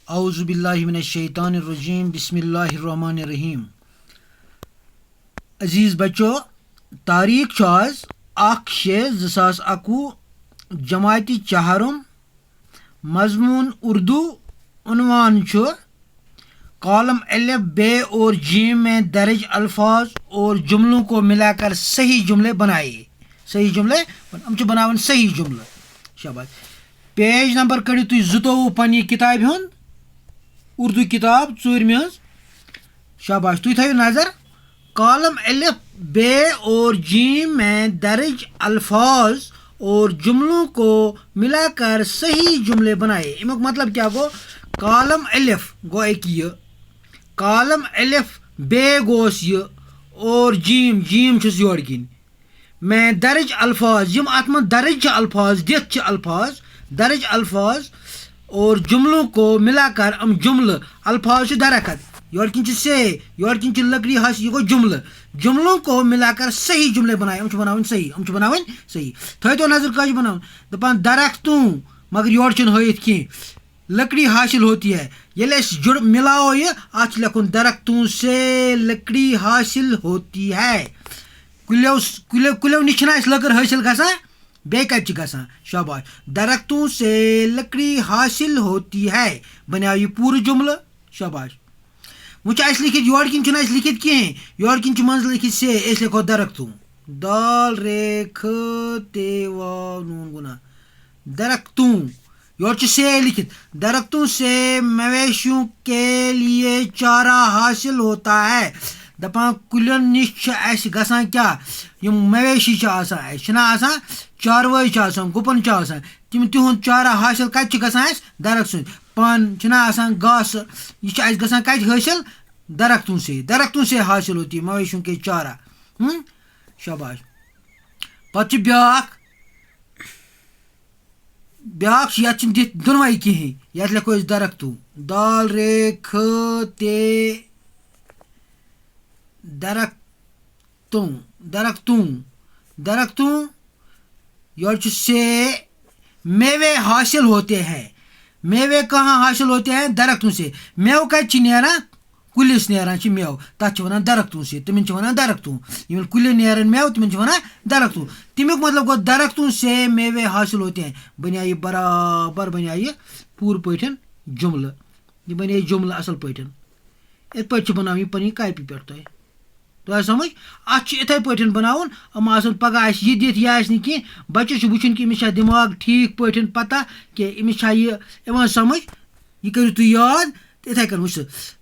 औज़ु बिल्लाहि मिनश शैतानिर रजीम बिस्मिल्लाहिर रहमानिर रहीम। अजीज़ बच्चों, तारीख छ आज 1/6/2021 जमाती चहारुम। मजमून उर्दू। उन्वान छ कॉलम अलिफ बे और जीम में दर्ज अल्फाज और जुमलों को मिलाकर सही जुमले बनाइए। सही जुमले हम बनावन सही जुमले। शाबाश। पेज नंबर कड़ियो तुम 22 पन्नी किताब हुंद उर्दू किताब 4 शाबाश। तुम थो नजर कॉलम अलिफ बे और जीम में दर्ज अल्फाज और जुमलों को मिलाकर सही जुमले बनाए। इमुक मतलब क्या गो? कॉलम अलिफ गो एक ये, कॉलम अलिफ बे गोस ये और जीम जीम छुस योर किन में दर्ज अल्फाज यम अत में दर्ज अल्फाज दित अल्फाज दर्ज अल्फाज और जुमलों को मिलाकर हम जुमल अल्फाज दरखत योर किन से योर किन लकड़ी हस ये गो जुमल जुमलों को मिलाकर सही जुमले बनाए। हम बनावन सही, हम बनावन सही। थो तो नजर कज बनावन दपान दरख्तों मगर योर चन हयत की लकड़ी हासिल होती है। ये जुड़ मिलाओ ये आज लिखुन दरख्तों से लकड़ी हासिल होती है। कुल्यो कुल्यो कुल्यो निशना लकड़ हासिल गसा बे कब गसा। शाबाश। दरख्तों से लकड़ी हासिल होती है बनाओ ये पूरा जुमला। शाबाश। मुझे लिखित योर किन लिखित कहें योर किन मज लिखित से लिखो दरख्तों दाल रे ख ते वा नून गुना दरख्तों योर से लिखित दरख्तों से मवेशियों के लिए चारा हासिल होता है। दपा कुलन निश गसान क्या यम मवेशी चारवाई गुपन तिम तिहुंद चारा हासिल कत गसान दरख्त सुन पान घास यह गसान कत हासिल दरख्तों से हासिल होती है मवेशियों के चारा। शाबाश। पत ब्याक यत दित दोनवाई कहें यत लिखो दरख्तों दाल रे ख ते दरख्तों दरख्तों दरख्तों योर से मेवे हासिल होते हैं। मेवे कहाँ हासिल होते हैं? दरख्तों से। मेव कत नेरा कुलिस नेरान मेव तथ वन दरख्तों से तिम वन दरख्तों यम कुल नेरान मेव तिम वन दरख्तों। तमिक मतलब गो दरख्तों से मेवे हासिल होते हैं। बनिया बराबर बनिया पूर पठन जुमल यह बनिया जुमल असल पठन इत पे बना पी कापी पे तो समझ अत इथे पठन बनावन हम आसन पगह यह दित यह कह बच्चे वुचन कि अमिस दिमाग ठीक पे पता कि अमिस यह समझ यह करू तु याद इथे कन वो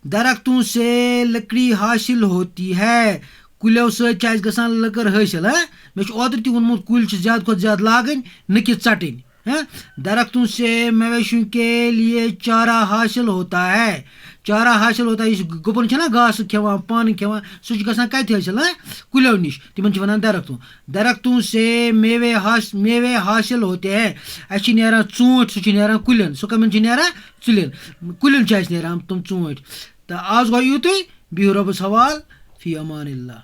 दरख्तों से लकड़ी हासिल होती है। कुल्यो सत गसान लकड़ हासिल। मे ओतर तह वोनमुत कुल ज्यादा खुद ज्यादा लागन न कि चटन। दरख्तों से मवेशियों के लिए चारा हासिल होता है। चारा हासिल होता है गुपन घास खेवान पान खेवान सह गसान कत हासिल कुल्यो निश तिमन वन दरख्तों। दरख्तों से मेवे हासिल होते हैं। अस नेरान चूंट सह नेरान कुलन सह कमन नेरान चुलन कुलन नेरान तुम चूंट। तो आज गो यूत बिहु रब्बस हवाल फी अमानिल्लाह।